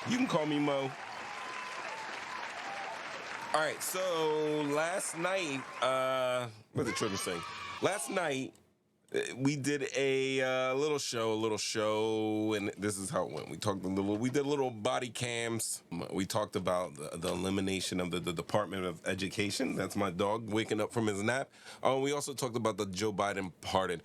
You can call me Mo. All right, so last night, what did the children sing? Last night, we did a little show, and this is how it went. We did a little body cams. We talked about the elimination of the Department of Education. That's my dog waking up from his nap. We also talked about the Joe Biden pardon.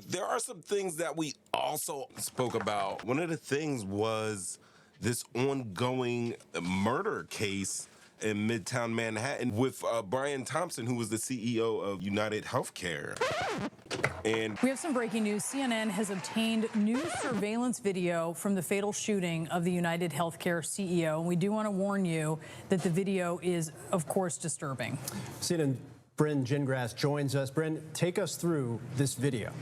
There are some things that we also spoke about. One of the things was this ongoing murder case in Midtown Manhattan with Brian Thompson, who was the CEO of United Healthcare. And we have some breaking news. CNN has obtained new surveillance video from the fatal shooting of the United Healthcare CEO. And we do want to warn you that the video is, of course, disturbing. CNN Bryn Gingras joins us. Bryn, take us through this video.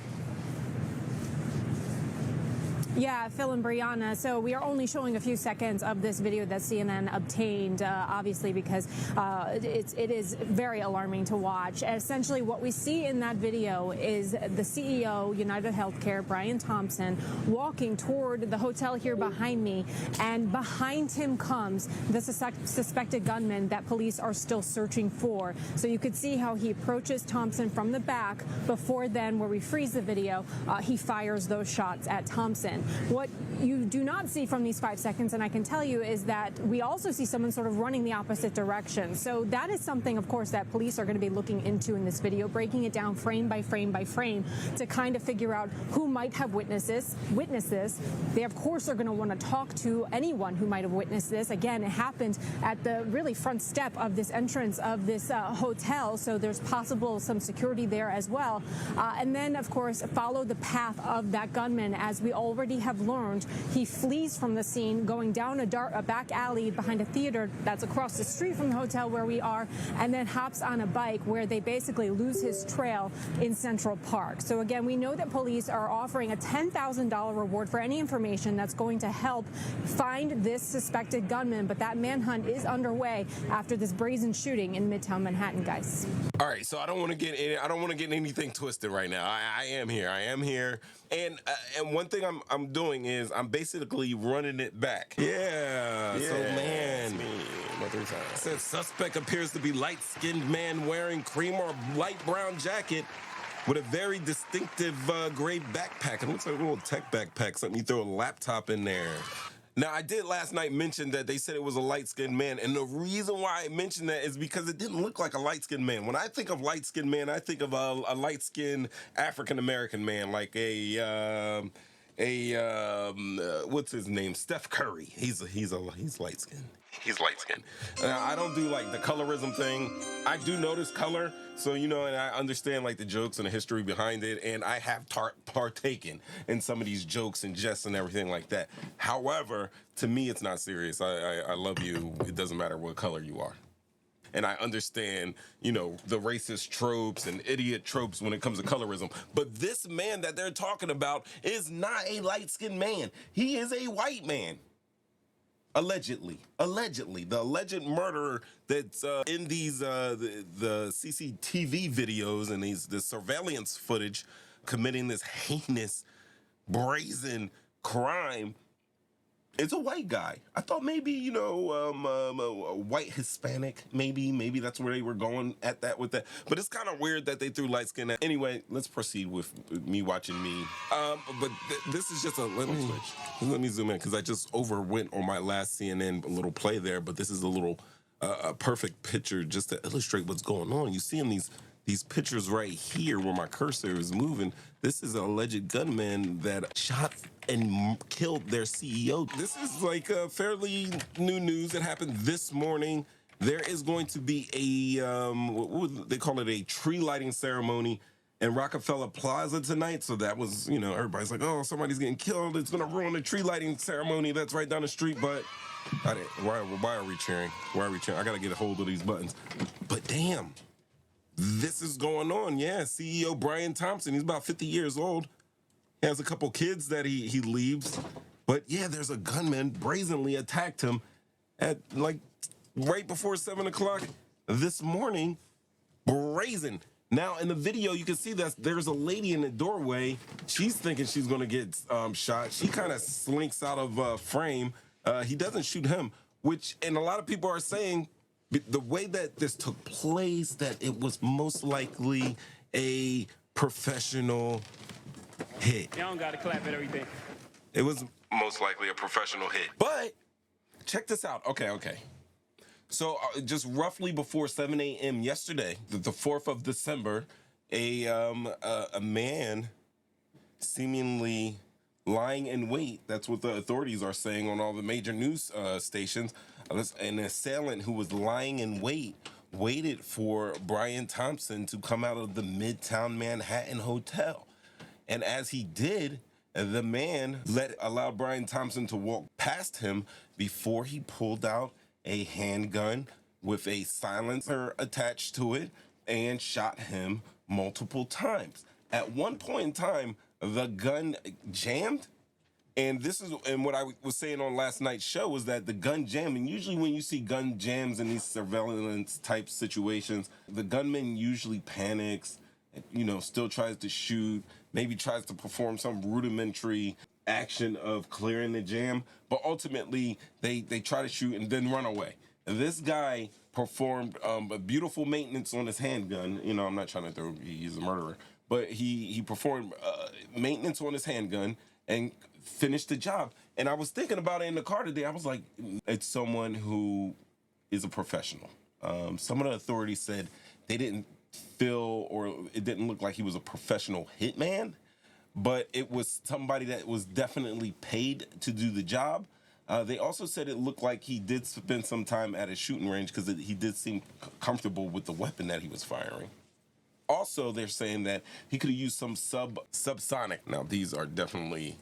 Yeah, Phil and Brianna. So we are only showing a few seconds of this video that CNN obtained, obviously, because it is very alarming to watch. Essentially, what we see in that video is the CEO, United Healthcare, Brian Thompson, walking toward the hotel here behind me, and behind him comes the suspected gunman that police are still searching for. So you could see how he approaches Thompson from the back. Before then, where we freeze the video, he fires those shots at Thompson. What you do not see from these 5 seconds, and I can tell you, is that we also see someone sort of running the opposite direction. So that is something, of course, that police are going to be looking into in this video, breaking it down frame by frame by frame to kind of figure out who might have witnessed this. They, of course, are going to want to talk to anyone who might have witnessed this. Again, it happened at the really front step of this entrance of this hotel, so there's possible some security there as well. And then, of course, follow the path of that gunman. As we already have learned, he flees from the scene, going down a back alley behind a theater that's across the street from the hotel where we are, and then hops on a bike where they basically lose his trail in Central Park. So again, we know that police are offering a $10,000 reward for any information that's going to help find this suspected gunman, but that manhunt is underway after this brazen shooting in Midtown Manhattan, guys. all right, so I don't want to get anything twisted right now. I am here, and one thing I'm doing is I'm basically running it back. Yeah. So man, says suspect appears to be light-skinned man wearing cream or light brown jacket with a very distinctive gray backpack. It looks like a little tech backpack, something you throw a laptop in there. Now, I did last night mention that they said it was a light-skinned man, and the reason why I mentioned that is because it didn't look like a light-skinned man. When I think of light-skinned man, I think of a light-skinned African-American man, like what's his name? Steph Curry. He's light-skinned. He's light-skinned. I don't do like the colorism thing. I do notice color, so and I understand like the jokes and the history behind it, and I have partaken in some of these jokes and jests and everything like that. However, to me, it's not serious. I love you. It doesn't matter what color you are. And I understand, the racist tropes and idiot tropes when it comes to colorism. But this man that they're talking about is not a light-skinned man. He is a white man. Allegedly, the alleged murderer that's in these the CCTV videos and the surveillance footage committing this heinous, brazen crime. It's a white guy. I thought maybe, a white Hispanic, maybe that's where they were going with that. But it's kind of weird that they threw light skin at. Anyway, let's proceed with me watching me. But this is just let me switch. Let me zoom in because I just overwent on my last CNN little play there. But this is a little a perfect picture just to illustrate what's going on. You see in these pictures right here where my cursor is moving. This is an alleged gunman that shot and killed their CEO. This is like fairly new news that happened this morning. There is going to be they call it a tree lighting ceremony in Rockefeller Plaza tonight. So that was, everybody's like, oh, somebody's getting killed. It's going to ruin the tree lighting ceremony that's right down the street. But why are we cheering? Why are we cheering? I got to get a hold of these buttons. But damn. This is going on, yeah. CEO Brian Thompson, he's about 50 years old. He has a couple kids that he leaves. But yeah, there's a gunman brazenly attacked him at right before 7 o'clock this morning. Brazen. Now, in the video, you can see that there's a lady in the doorway. She's thinking she's going to get shot. She kind of slinks out of frame. He doesn't shoot him, and a lot of people are saying the way that this took place, that it was most likely a professional hit. Y'all don't gotta clap at everything. It was most likely a professional hit. But check this out. Okay. So just roughly before 7 a.m. yesterday, the 4th of December, a man seemingly lying in wait, that's what the authorities are saying on all the major news stations, an assailant who was lying in wait waited for Brian Thompson to come out of the Midtown Manhattan hotel. And as he did, the man allowed Brian Thompson to walk past him before he pulled out a handgun with a silencer attached to it and shot him multiple times. At one point in time, the gun jammed. And what I was saying on last night's show was that the gun jammed. And usually when you see gun jams in these surveillance type situations, the gunman usually panics, still tries to shoot, maybe tries to perform some rudimentary action of clearing the jam. But ultimately, they try to shoot and then run away. And this guy performed a beautiful maintenance on his handgun. I'm not trying to throw, he's a murderer. But he performed maintenance on his handgun and finished the job. And I was thinking about it in the car today. I was like, it's someone who is a professional. Some of the authorities said they didn't feel, or it didn't look like he was a professional hitman, but it was somebody that was definitely paid to do the job. They also said it looked like he did spend some time at a shooting range because he did seem comfortable with the weapon that he was firing. Also, they're saying that he could have used some subsonic. Now, these are definitely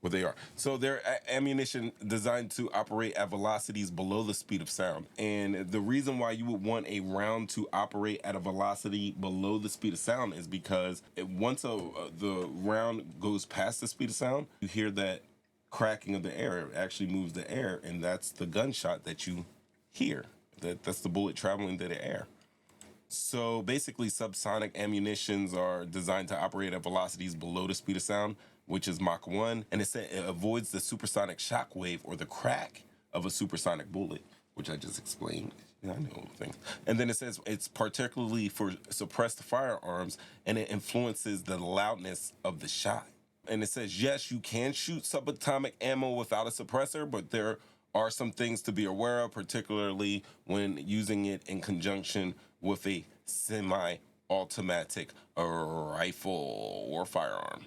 what they are. So they're ammunition designed to operate at velocities below the speed of sound. And the reason why you would want a round to operate at a velocity below the speed of sound is because once the round goes past the speed of sound, you hear that cracking of the air. It actually moves the air, and that's the gunshot that you hear. That's the bullet traveling through the air. So basically, subsonic ammunitions are designed to operate at velocities below the speed of sound, which is Mach 1, and it avoids the supersonic shock wave or the crack of a supersonic bullet, which I just explained. I know things. And then it says it's particularly for suppressed firearms, and it influences the loudness of the shot. And it says, yes, you can shoot subatomic ammo without a suppressor, but there are some things to be aware of, particularly when using it in conjunction with a semi-automatic rifle or firearm.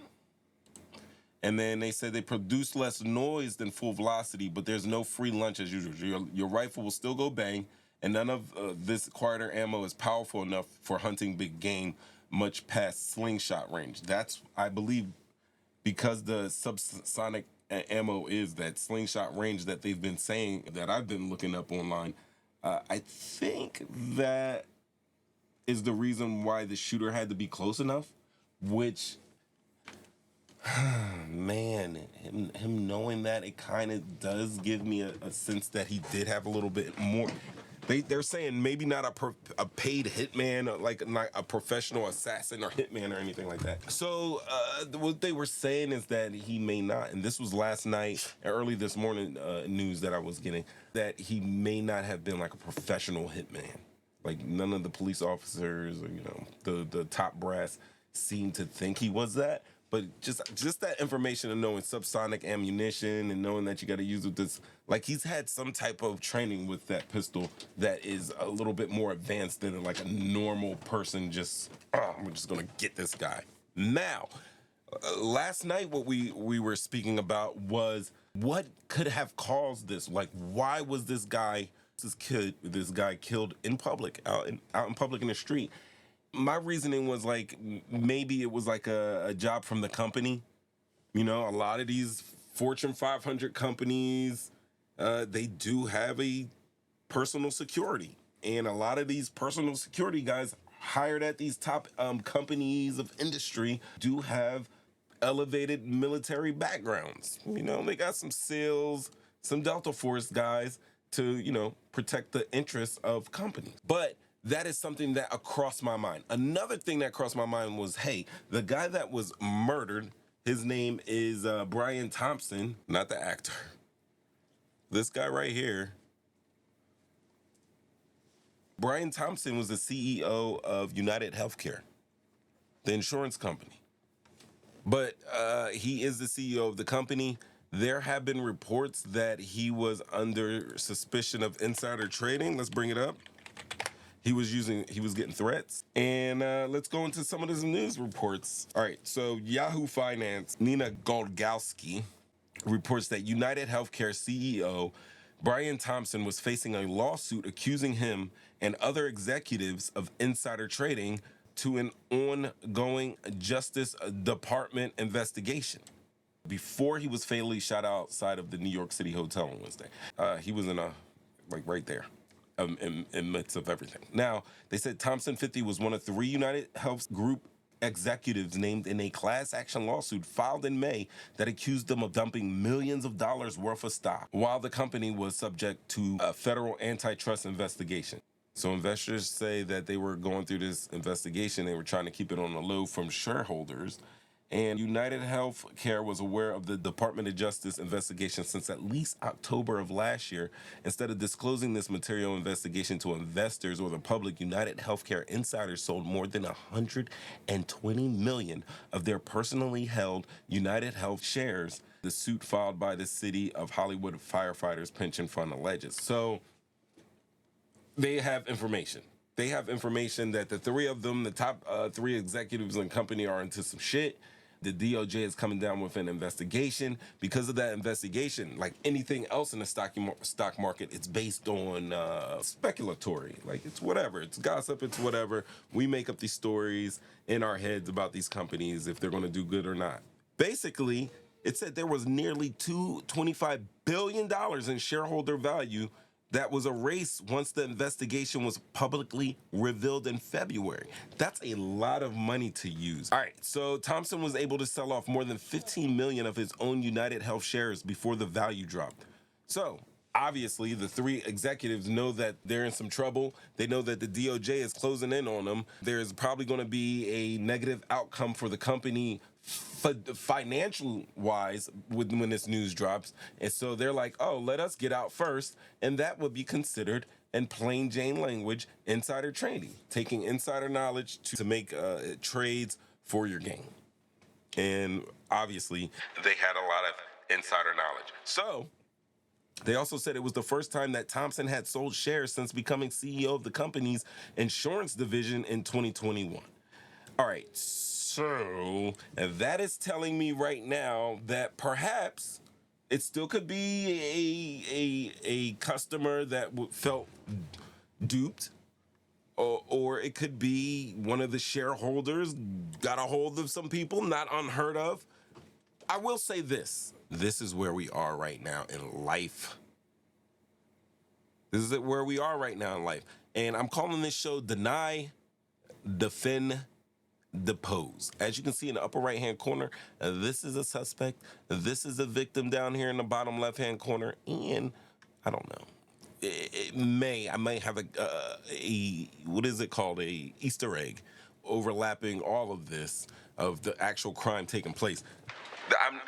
And then they said they produce less noise than full velocity, but there's no free lunch as usual. Your rifle will still go bang, and none of this quieter ammo is powerful enough for hunting big game much past slingshot range. That's, I believe, because the subsonic ammo is that slingshot range that they've been saying, that I've been looking up online. I think that is the reason why the shooter had to be close enough, which, man, him knowing that, it kind of does give me a sense that he did have a little bit more. They're saying maybe not a paid hitman, like not a professional assassin or hitman or anything like that. So what they were saying is that he may not, and this was last night, early this morning news that I was getting, that he may not have been like a professional hitman. Like none of the police officers or the top brass seemed to think he was that. But just that information of knowing subsonic ammunition and knowing that you got to use with this, like he's had some type of training with that pistol that is a little bit more advanced than like a normal person we're just going to get this guy. Now, last night what we were speaking about was what could have caused this? Like, why was this guy killed in public, out in public in the street? My reasoning was like maybe it was like a job from the company. A lot of these Fortune 500 companies, they do have a personal security. And a lot of these personal security guys hired at these top companies of industry do have elevated military backgrounds. They got some SEALs, some Delta Force guys to, protect the interests of companies. But that is something that crossed my mind. Another thing that crossed my mind was, hey, the guy that was murdered, his name is Brian Thompson, not the actor. This guy right here, Brian Thompson, was the CEO of United Healthcare, the insurance company. But he is the CEO of the company. There have been reports that he was under suspicion of insider trading. Let's bring it up. He was getting threats. And let's go into some of his news reports. All right, so Yahoo Finance, Nina Goldgowski, reports that United Healthcare CEO Brian Thompson was facing a lawsuit accusing him and other executives of insider trading to an ongoing Justice Department investigation. Before he was fatally shot outside of the New York City hotel on Wednesday, he was in right there. In midst of everything. Now, they said Thompson 50 was one of 3 United Health Group executives named in a class action lawsuit filed in May that accused them of dumping millions of dollars worth of stock while the company was subject to a federal antitrust investigation. So investors say that they were going through this investigation. They were trying to keep it on the low from shareholders. And United Healthcare was aware of the Department of Justice investigation since at least October of last year. Instead of disclosing this material investigation to investors or the public, United Healthcare insiders sold more than 120 million of their personally held United Health shares. The suit filed by the City of Hollywood Firefighters Pension Fund alleges. So they have information. They have information that the 3 of them, the top 3 executives in the company, are into some shit. The DOJ is coming down with an investigation. Because of that investigation, like anything else in the stock market, it's based on speculatory. Like, it's whatever. It's gossip. It's whatever. We make up these stories in our heads about these companies, if they're going to do good or not. Basically, it said there was nearly $25 billion in shareholder value that was erased once the investigation was publicly revealed in February. That's a lot of money to use. All right, so Thompson was able to sell off more than 15 million of his own United Health shares before the value dropped. So obviously, the 3 executives know that they're in some trouble. They know that the DOJ is closing in on them. There's probably going to be a negative outcome for the company financial-wise when this news drops. And so they're like, oh, let us get out first. And that would be considered, in plain Jane language, insider trading, taking insider knowledge to make trades for your gain. And obviously, they had a lot of insider knowledge. So they also said it was the first time that Thompson had sold shares since becoming CEO of the company's insurance division in 2021. All right, so that is telling me right now that perhaps it still could be a customer that felt duped, or it could be one of the shareholders got a hold of some people, not unheard of. I will say this. This is where we are right now in life. This is where we are right now in life. And I'm calling this show Deny, Defend, Depose. As you can see in the upper right-hand corner, this is a suspect. This is a victim down here in the bottom left-hand corner. And I don't know. I might have a what is it called? A Easter egg overlapping all of this, of the actual crime taking place.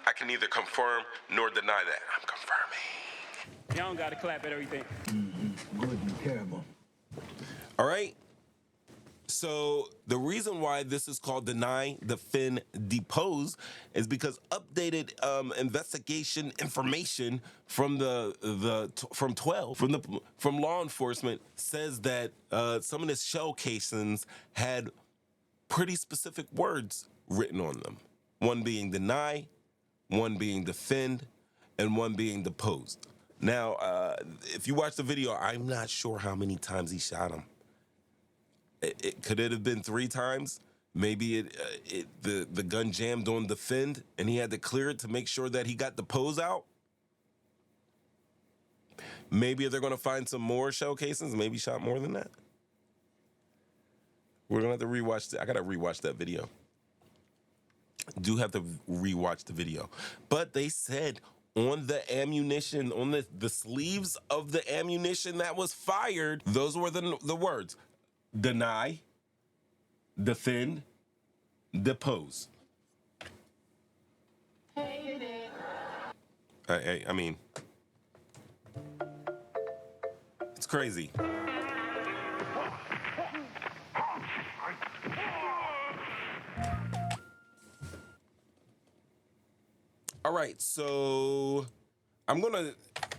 I can neither confirm nor deny that. I'm confirming. Y'all don't gotta clap at everything. Good and terrible. All right. So the reason why this is called Deny, Defend, Depose is because updated investigation information from from law enforcement says that some of the shell casings had pretty specific words written on them. One being deny, one being defend, and one being deposed. Now, if you watch the video, I'm not sure how many times he shot him. Could it have been 3 times? Maybe the gun jammed on defend, and he had to clear it to make sure that he got the pose out. Maybe they're going to find some more shell casings. Maybe shot more than that. We're going to have to rewatch. I got to rewatch that video. Do have to rewatch the video. But they said on the ammunition, on the sleeves of the ammunition that was fired, those were the words. Deny, defend, depose. I mean, crazy. All right, so I'm gonna.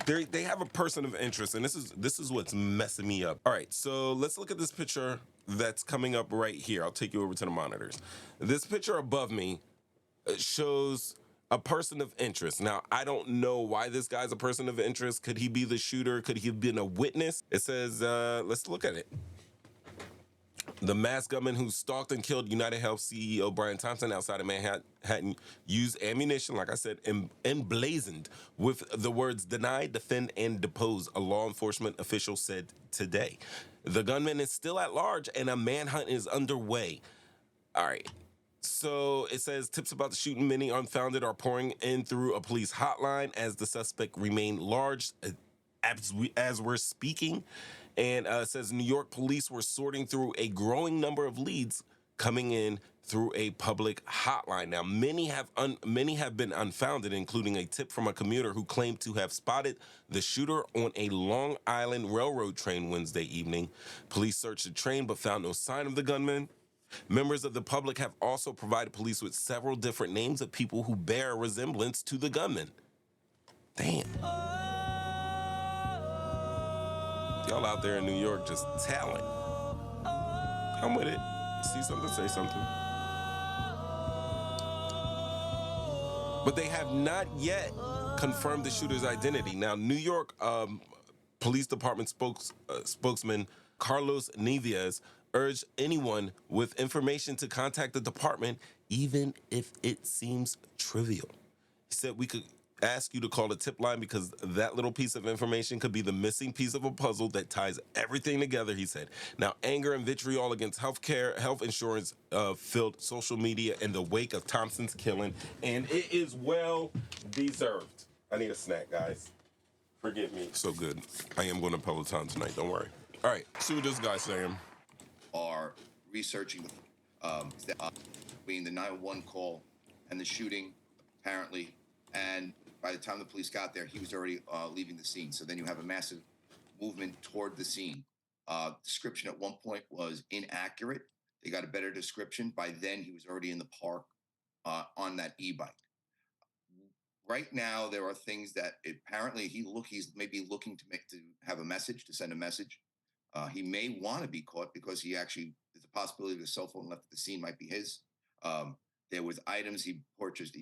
They have a person of interest, and this is what's messing me up. All right, so let's look at this picture that's coming up right here. I'll take you over to the monitors. This picture above me shows a person of interest. Now, I don't know why this guy's a person of interest. Could he be the shooter? Could he have been a witness? It says, let's look at it. The masked gunman who stalked and killed United Health CEO Brian Thompson outside of Manhattan used ammunition, like I said, emblazoned with the words deny, defend, and depose, a law enforcement official said today. The gunman is still at large and a manhunt is underway. All right. So it says tips about the shooting, many unfounded, are pouring in through a police hotline as the suspect remained large as we're speaking. And it says New York police were sorting through a growing number of leads coming in through a public hotline. Now, many have been unfounded, including a tip from a commuter who claimed to have spotted the shooter on a Long Island Railroad train Wednesday evening. Police searched the train but found no sign of the gunman. Members of the public have also provided police with several different names of people who bear a resemblance to the gunman. Damn. Y'all out there in New York just talent. I'm with it. See something, say something. But they have not yet confirmed the shooter's identity. Now, New York Police Department spokesman Carlos Nieves urged anyone with information to contact the department, even if it seems trivial. He said we could ask you to call the tip line because that little piece of information could be the missing piece of a puzzle that ties everything together, he said. Now, anger and vitriol against health insurance filled social media in the wake of Thompson's killing, and it is well deserved. I need a snack, guys. Forgive me. So good. I am going to Peloton tonight, don't worry. All right, see what this guy's saying. Are researching between the 911 call and the shooting, apparently, and by the time the police got there, he was already leaving the scene. So then you have a massive movement toward the scene. Description at one point was inaccurate. They got a better description. By then, he was already in the park on that e-bike. Right now, there are things that apparently he's maybe looking to have a message, to send a message. He may want to be caught because there's a possibility the cell phone left at the scene might be his. There was items he purchased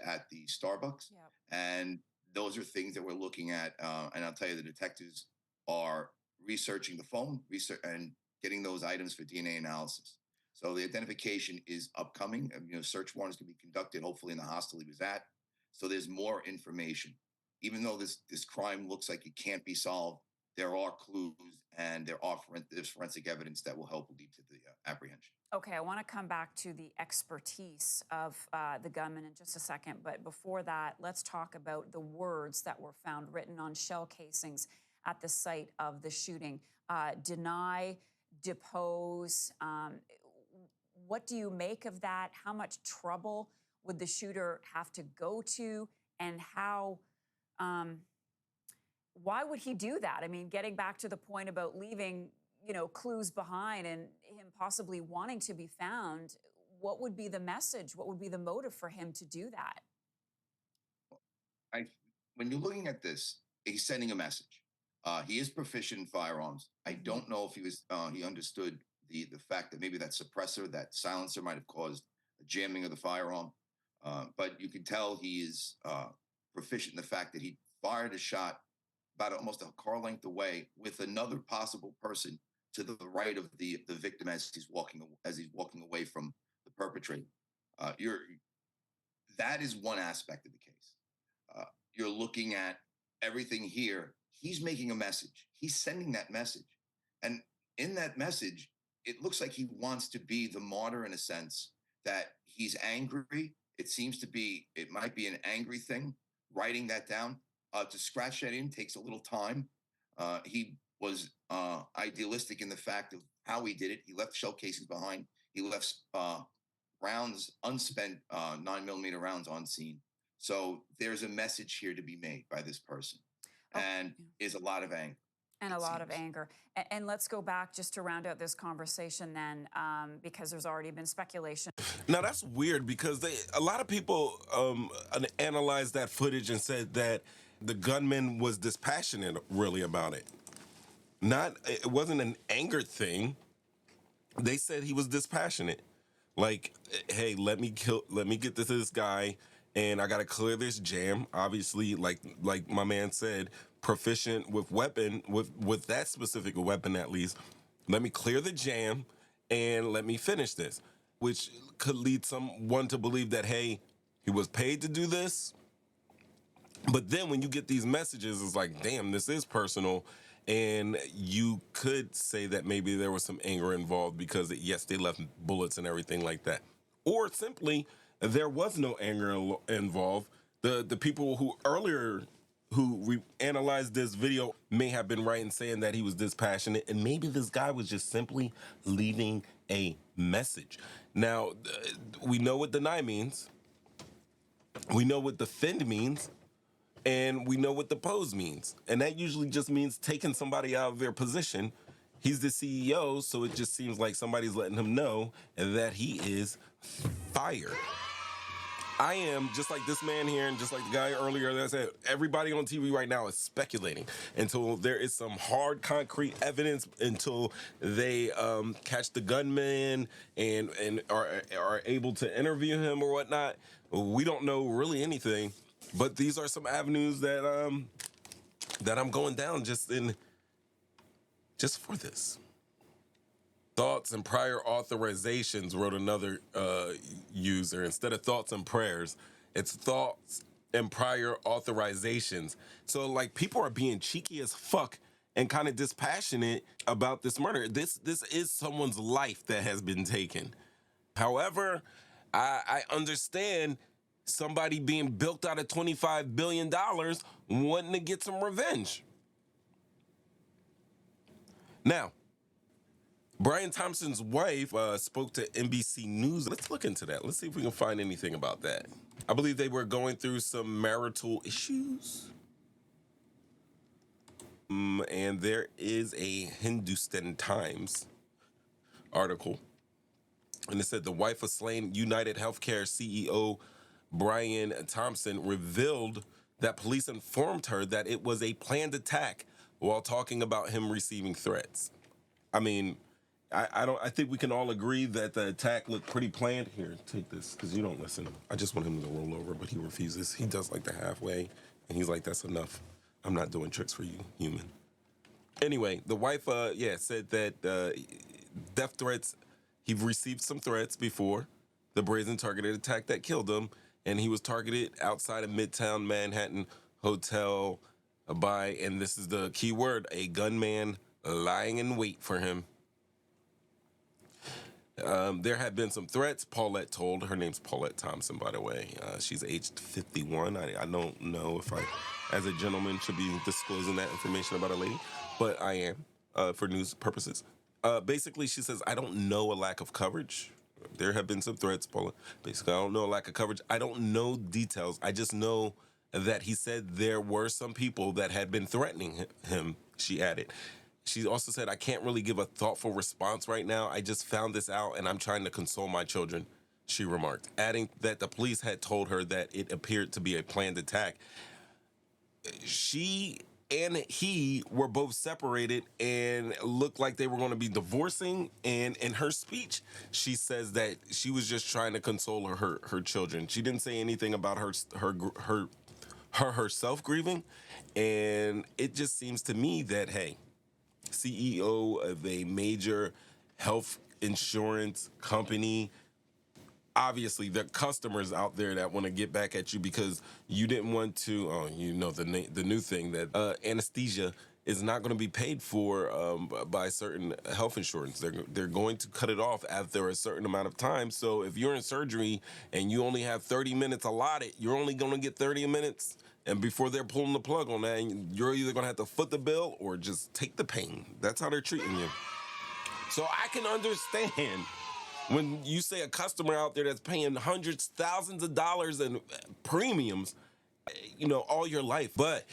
at the Starbucks. Yep. And those are things that we're looking at. And I'll tell you, the detectives are researching the phone and getting those items for DNA analysis. So the identification is upcoming. Search warrants can be conducted, hopefully in the hostel he was at. So there's more information. Even though this crime looks like it can't be solved, there are clues and there's forensic evidence that will help lead to the apprehension. Okay, I want to come back to the expertise of the gunman in just a second. But before that, let's talk about the words that were found written on shell casings at the site of the shooting. Deny, depose. What do you make of that? How much trouble would the shooter have to go to? And how... why would he do that? I mean, getting back to the point about leaving, clues behind and him possibly wanting to be found, what would be the message? What would be the motive for him to do that? When you're looking at this, he's sending a message. He is proficient in firearms. I don't know if he understood the fact that maybe that suppressor, that silencer might have caused a jamming of the firearm. But you can tell he is proficient in the fact that he fired a shot about almost a car length away with another possible person to the right of the victim as he's walking away from the perpetrator. That is one aspect of the case. You're looking at everything here. He's making a message. He's sending that message. And in that message, it looks like he wants to be the martyr in a sense that he's angry. It might be an angry thing, writing that down. To scratch that in takes a little time. He was idealistic in the fact of how he did it. He left shell casings behind. He left unspent 9mm rounds on scene. So there's a message here to be made by this person. And is a lot of anger. And a lot of anger. And let's go back just to round out this conversation then, because there's already been speculation. Now that's weird because a lot of people analyzed that footage and said that the gunman was dispassionate really about it. It wasn't an anger thing. They said he was dispassionate. Like, hey, let me get this guy, and I gotta clear this jam. Obviously, like my man said, proficient with with that specific weapon at least. Let me clear the jam and let me finish this, which could lead someone to believe that, hey, he was paid to do this. But then when you get these messages, it's like, damn, this is personal. And you could say that maybe there was some anger involved because, yes, they left bullets and everything like that. Or simply, there was no anger involved. The people who analyzed this video may have been right in saying that he was dispassionate, and maybe this guy was just simply leaving a message. Now, we know what deny means. We know what defend means. And we know what the pose means. And that usually just means taking somebody out of their position. He's the CEO, so it just seems like somebody's letting him know that he is fired. I am, just like this man here and just like the guy earlier that said, everybody on TV right now is speculating until there is some hard, concrete evidence, until they catch the gunman and are able to interview him or whatnot. We don't know really anything. But these are some avenues that I'm going down just for this. Thoughts and prior authorizations, wrote another user. Instead of thoughts and prayers, it's thoughts and prior authorizations. So, like, people are being cheeky as fuck and kind of dispassionate about this murder. This is someone's life that has been taken. However, I understand somebody being bilked out of $25 billion wanting to get some revenge. Now, Brian Thompson's wife spoke to NBC News. Let's look into that. Let's see if we can find anything about that. I believe they were going through some marital issues. And there is a Hindustan Times article. And it said the wife of slain United Healthcare CEO Brian Thompson revealed that police informed her that it was a planned attack while talking about him receiving threats. I mean, I think we can all agree that the attack looked pretty planned. Here, take this, because you don't listen. I just want him to roll over, but he refuses. He does like the halfway, and he's like, that's enough. I'm not doing tricks for you, human. Anyway, the wife, said that death threats, he've received some threats before the brazen targeted attack that killed him. And he was targeted outside of Midtown Manhattan hotel by, and this is the key word, a gunman lying in wait for him. There had been some threats, Paulette told. Her name's Paulette Thompson, by the way. She's aged 51. I don't know if I, as a gentleman, should be disclosing that information about a lady, but I am for news purposes. Basically, she says, I don't know a lack of coverage. There have been some threats, Paula. Basically, I don't know a lack of coverage. I don't know details. I just know that he said there were some people that had been threatening him, she added. She also said, I can't really give a thoughtful response right now. I just found this out, and I'm trying to console my children, she remarked, adding that the police had told her that it appeared to be a planned attack. She and he were both separated and looked like they were going to be divorcing. And in her speech, she says that she was just trying to console her children. She didn't say anything about herself grieving. And it just seems to me that, hey, CEO of a major health insurance company, obviously, there are customers out there that want to get back at you because you didn't want to, the new thing that anesthesia is not going to be paid for by certain health insurance. They're going to cut it off after a certain amount of time. So if you're in surgery and you only have 30 minutes allotted, you're only going to get 30 minutes. And before they're pulling the plug on that, you're either going to have to foot the bill or just take the pain. That's how they're treating you. So I can understand when you say a customer out there that's paying hundreds, thousands of dollars in premiums, all your life. But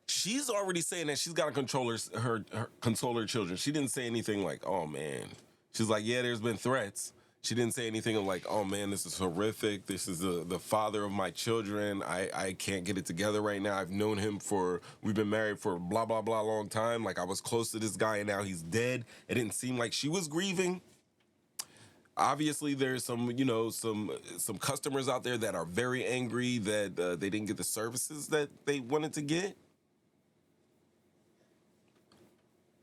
she's already saying that she's got to control her console her children. She didn't say anything like, "Oh man." She's like, "Yeah, there's been threats." She didn't say anything of like, "Oh man, this is horrific. This is the father of my children. I can't get it together right now. I've known him we've been married for blah blah blah long time. Like I was close to this guy and now he's dead." It didn't seem like she was grieving. Obviously, there's some customers out there that are very angry that they didn't get the services that they wanted to get.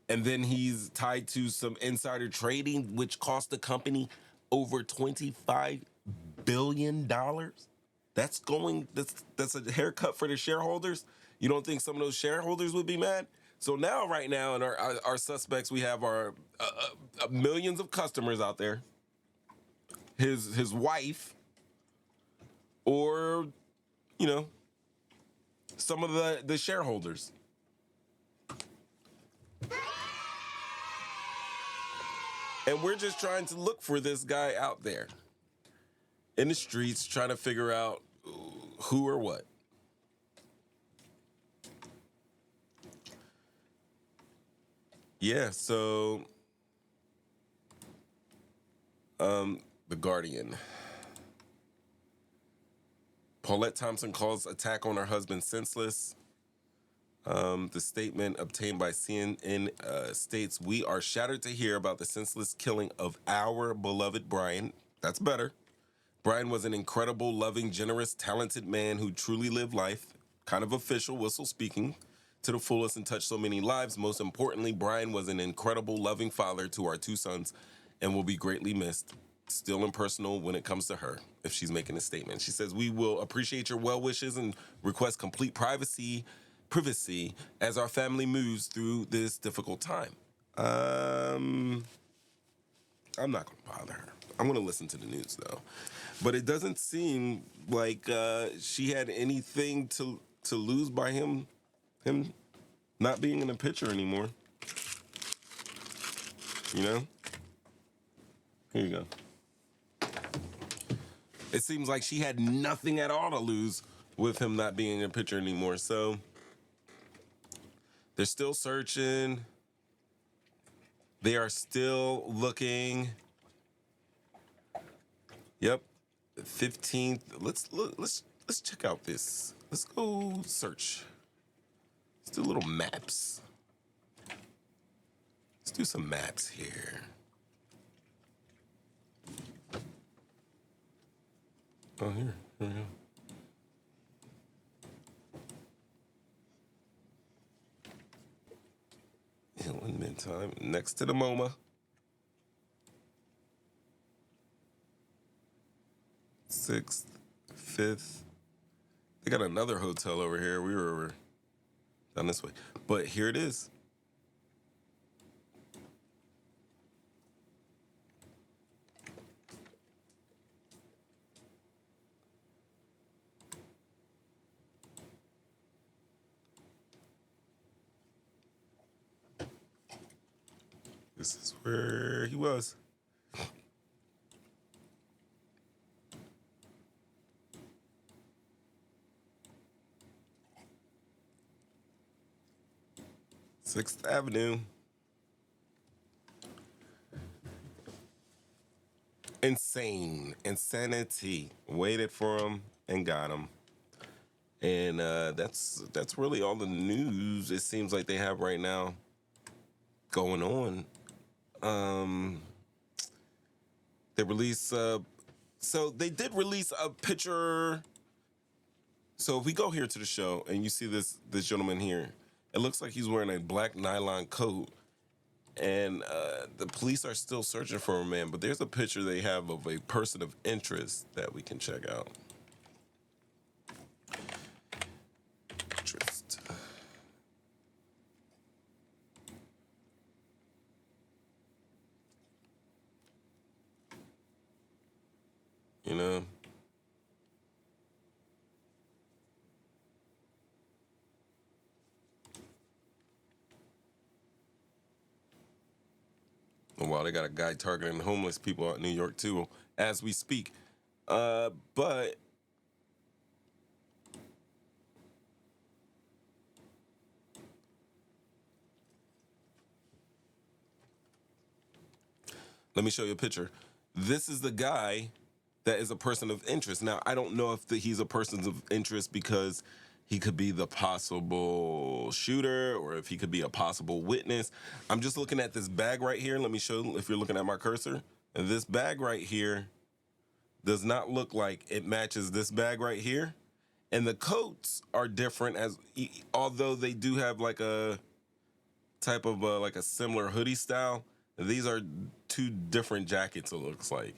And then he's tied to some insider trading, which cost the company over $25 billion. That's a haircut for the shareholders. You don't think some of those shareholders would be mad? So now, right now, in our suspects, we have our millions of customers out there. His wife, or some of the shareholders. And we're just trying to look for this guy out there in the streets, trying to figure out who or what. Yeah, so The Guardian. Paulette Thompson calls attack on her husband senseless. The statement obtained by CNN states, "We are shattered to hear about the senseless killing of our beloved Brian." That's better. Brian was an incredible, loving, generous, talented man who truly lived life. Kind of official, whistle speaking, to the fullest and touched so many lives. Most importantly, Brian was an incredible, loving father to our two sons and will be greatly missed. Still impersonal when it comes to her, if she's making a statement. She says, "We will appreciate your well wishes and request complete privacy as our family moves through this difficult time." I'm not going to bother her. I'm going to listen to the news, though. But it doesn't seem like she had anything to lose by him not being in the picture anymore. Here you go. It seems like she had nothing at all to lose with him not being in the picture anymore. So they're still searching. They are still looking. Yep. 15th. Let's check out this. Let's go search. Let's do little maps. Let's do some maps here. Oh, here we go. Hill in Midtime, next to the MoMA. 6th, 5th. They got another hotel over here. We were over down this way. But here it is. This is where he was. Sixth Avenue. Insanity. Waited for him and got him. And that's really all the news it seems like they have right now going on. They release so they did release a picture. So if we go here to the show and you see this gentleman here, it looks like he's wearing a black nylon coat, and the police are still searching for a man, but there's a picture they have of a person of interest that we can check out. Interest. Well, they got a guy targeting homeless people out in New York, too, as we speak. But let me show you a picture. This is the guy that is a person of interest. Now, I don't know if he's a person of interest because he could be the possible shooter or if he could be a possible witness. I'm just looking at this bag right here. Let me show if you're looking at my cursor. And this bag right here does not look like it matches this bag right here. And the coats are different, although they do have like a type of like a similar hoodie style. These are two different jackets, it looks like.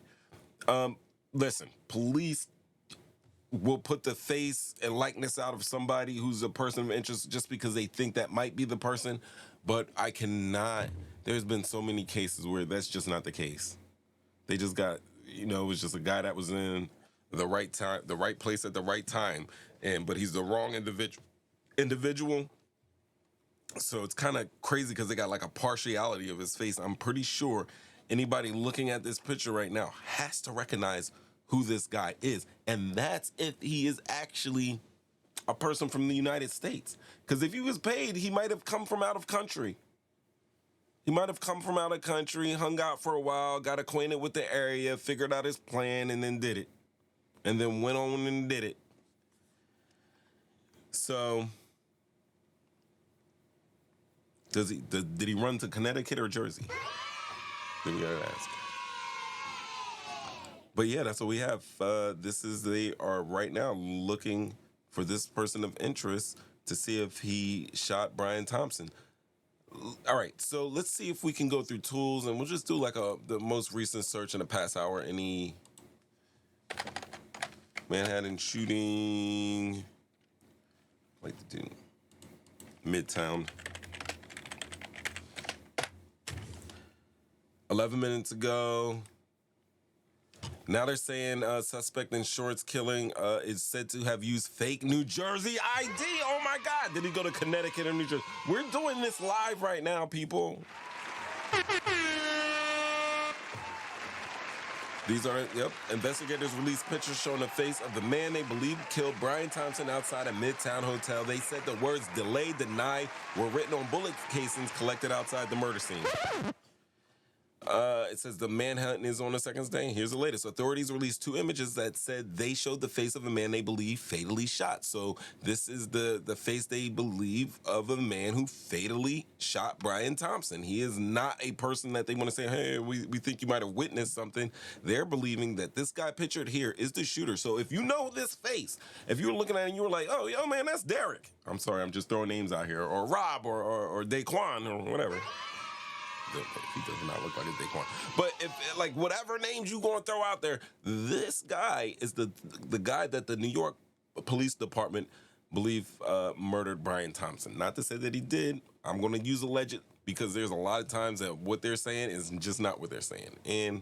Listen, police will put the face and likeness out of somebody who's a person of interest just because they think that might be the person. But I cannot. There's been so many cases where that's just not the case. They just got, it was just a guy that was in the right time, the right place at the right time. But he's the wrong individual. So it's kind of crazy because they got like a partiality of his face. I'm pretty sure anybody looking at this picture right now has to recognize who this guy is. And that's if he is actually a person from the United States. Because if he was paid, he might have come from out of country. He might have come from out of country, hung out for a while, got acquainted with the area, figured out his plan, and then did it. And then went on and did it. So, did he run to Connecticut or Jersey? Then we gotta ask. But yeah, that's what we have. They are right now looking for this person of interest to see if he shot Brian Thompson. All right, so let's see if we can go through tools, and we'll just do like the most recent search in the past hour. Any Manhattan shooting, like to do Midtown. 11 minutes ago. Now they're saying suspect in shorts killing is said to have used fake New Jersey ID. Oh my God. Did he go to Connecticut or New Jersey? We're doing this live right now, people. Investigators released pictures showing the face of the man they believe killed Brian Thompson outside a Midtown hotel. They said the words delay, deny were written on bullet casings collected outside the murder scene. It says the manhunt is on the second day. Here's the latest. Authorities released 2 images that said they showed the face of a man they believe fatally shot. So this is the face they believe of a man who fatally shot Brian Thompson. He is not a person that they want to say, hey, we think you might have witnessed something. They're believing that this guy pictured here is the shooter. So if you know this face, if you were looking at it and you were like, oh, yo, man, that's Derek. I'm sorry, I'm just throwing names out here. Or Rob or Daquan or whatever. He does not look like a Daquan. But if like whatever names you gonna throw out there, this guy is the guy that the New York Police Department believe murdered Brian Thompson. Not to say that he did. I'm gonna use alleged because there's a lot of times that what they're saying is just not what they're saying. And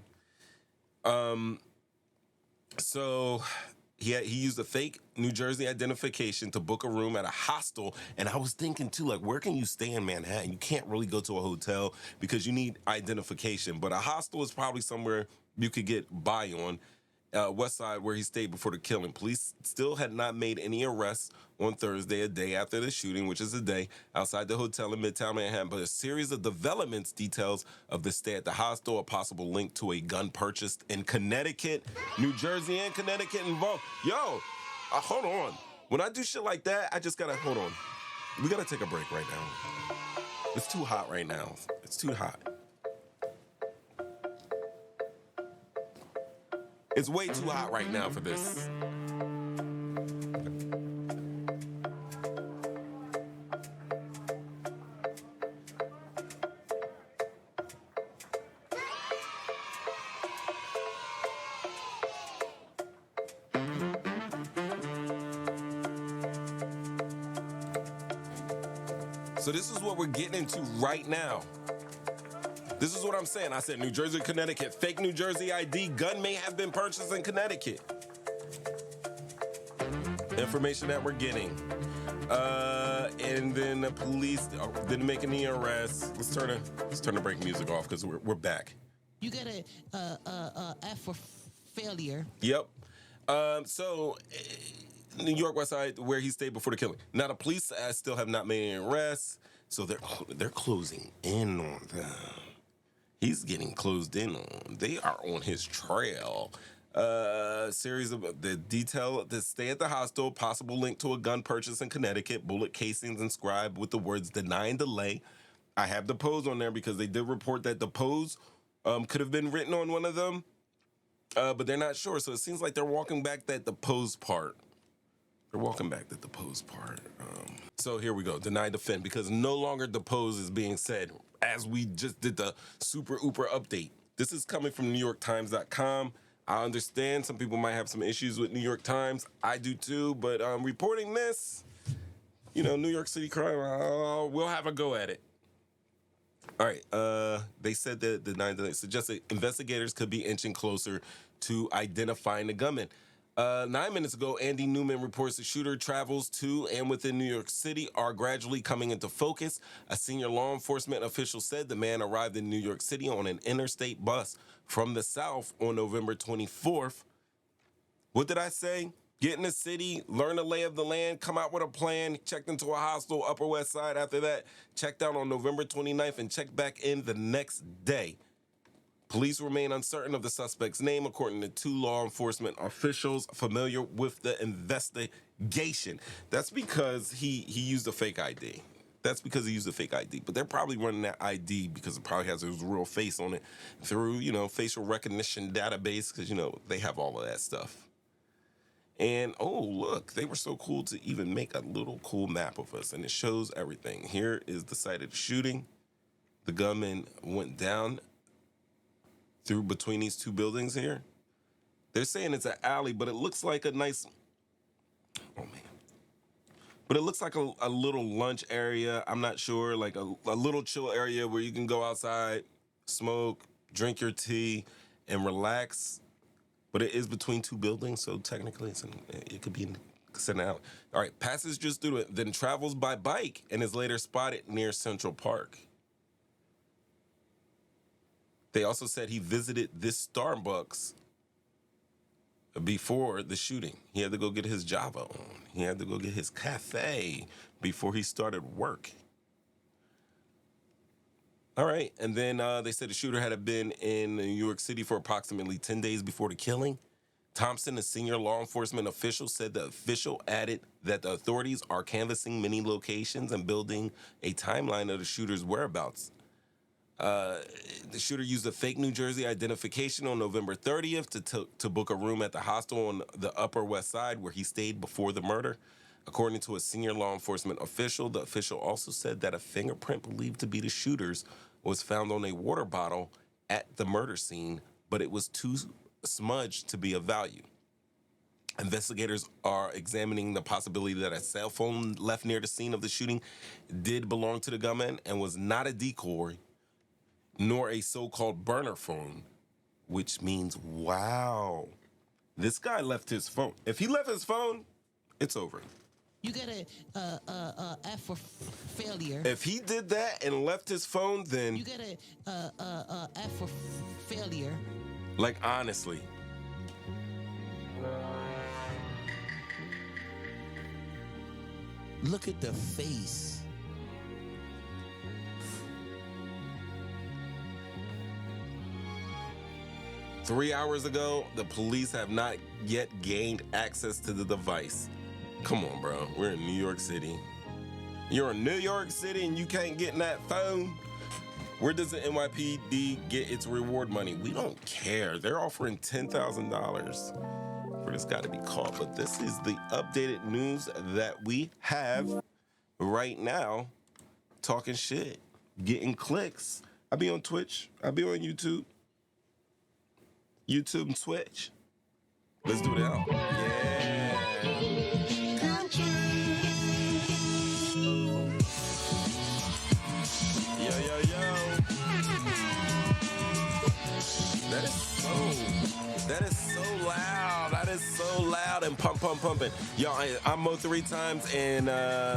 so he used a fake New Jersey identification to book a room at a hostel. And I was thinking, too, like, where can you stay in Manhattan? You can't really go to a hotel because you need identification. But a hostel is probably somewhere you could get by on. West Side, where he stayed before the killing. Police still had not made any arrests on Thursday, a day after the shooting, which is a day, outside the hotel in Midtown Manhattan. But a series of developments details of the stay at the hostel, a possible link to a gun purchased in Connecticut, New Jersey, and Connecticut involved. Yo, hold on. When I do shit like that, I just gotta, hold on. We gotta take a break right now. It's too hot right now. It's too hot. It's way too hot right now for this. So this is what we're getting into right now. This is what I'm saying. I said New Jersey, Connecticut. Fake New Jersey ID. Gun may have been purchased in Connecticut. Information that we're getting. And then the police didn't make any arrests. Let's turn the break music off because we're back. You got a F for failure. Yep. So New York West Side, where he stayed before the killing. Now the police still have not made any arrests, so they're closing in on them. He's getting closed in on. They are on his trail. Series of the detail the stay at the hostel, possible link to a gun purchase in Connecticut, bullet casings inscribed with the words "deny and delay." I have the pose on there because they did report that the pose could have been written on one of them, but they're not sure. So it seems like they're walking back the pose part. They're walking back the pose part. So here we go. Deny, defend, because no longer the pose is being said as we just did the super ooper update. This is coming from NewYorkTimes.com. I understand some people might have some issues with New York Times. I do too, but reporting this, New York City crime, we'll have a go at it. All right, they said that they suggested investigators could be inching closer to identifying the gunman. 9 minutes ago, Andy Newman reports the shooter travels to and within New York City are gradually coming into focus. A senior law enforcement official said the man arrived in New York City on an interstate bus from the south on November 24th. What did I say? Get in the city, learn the lay of the land, come out with a plan, checked into a hostel, Upper West Side. After that, checked out on November 29th and checked back in the next day. Police remain uncertain of the suspect's name, according to 2 law enforcement officials familiar with the investigation. That's because he used a fake ID. But they're probably running that ID because it probably has his real face on it through, facial recognition database because, they have all of that stuff. And, oh, look, they were so cool to even make a little cool map of us, and it shows everything. Here is the site of the shooting. The gunman went down through between these 2 buildings here. They're saying it's an alley, but it looks like a nice, but it looks like a little lunch area. I'm not sure, like a little chill area where you can go outside, smoke, drink your tea, and relax. But it is between 2 buildings, so technically it could be considered an alley. All right, passes just through it, then travels by bike and is later spotted near Central Park. They also said he visited this Starbucks before the shooting. He had to go get his Java on. He had to go get his cafe before he started work. All right, and then they said the shooter had been in New York City for approximately 10 days before the killing. Thompson, a senior law enforcement official, said the official added that the authorities are canvassing many locations and building a timeline of the shooter's whereabouts. The shooter used a fake New Jersey identification on November 30th to book a room at the hostel on the Upper West Side where he stayed before the murder. According to a senior law enforcement official, the official also said that a fingerprint believed to be the shooter's was found on a water bottle at the murder scene, but it was too smudged to be of value. Investigators are examining the possibility that a cell phone left near the scene of the shooting did belong to the gunman and was not a decoy, nor a so-called burner phone, which means, wow, this guy left his phone. If he left his phone, it's over. You get a F for failure. If he did that and left his phone, then you get a F for failure. Like, honestly. Look at the face. Three hours ago, the police have not yet gained access to the device. Come on, bro. We're in New York City. You're in New York City and you can't get in that phone? Where does the NYPD get its reward money? We don't care. They're offering $10,000 for this guy to be caught. But this is the updated news that we have right now. Talking shit, getting clicks. I be on Twitch. I be on YouTube. YouTube and Twitch. Let's do it out. Yeah. That is so loud. That is so loud and pumping. Yo, I'm Mo 3 times, and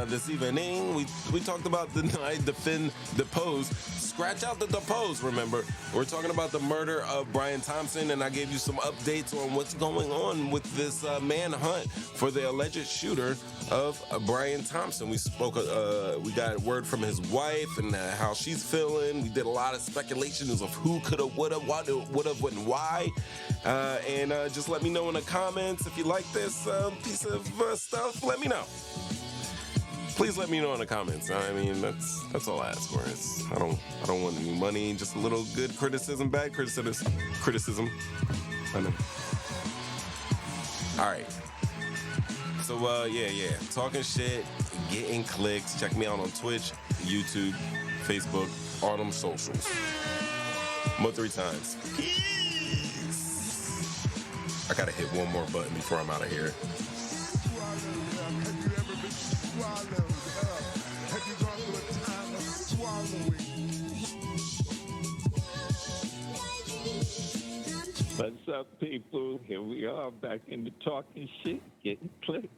this evening we talked about deny, defend, depose. Scratch out the depose, remember. We're talking about the murder of Brian Thompson, and I gave you some updates on what's going on with this manhunt for the alleged shooter of Brian Thompson. We spoke, we got word from his wife and how she's feeling. We did a lot of speculations of who could have, would have, and why. And just let me know in the comments if you like this piece of stuff. Let me know. Please let me know in the comments. I mean, that's all I ask for. I don't want any money. Just a little good criticism, bad criticism. I know. All right. So yeah, talking shit, getting clicks. Check me out on Twitch, YouTube, Facebook, all them socials. Mo 3 times. Peace. I gotta hit one more button before I'm out of here. What's up, people? Here we are back in the talking shit, getting clicked.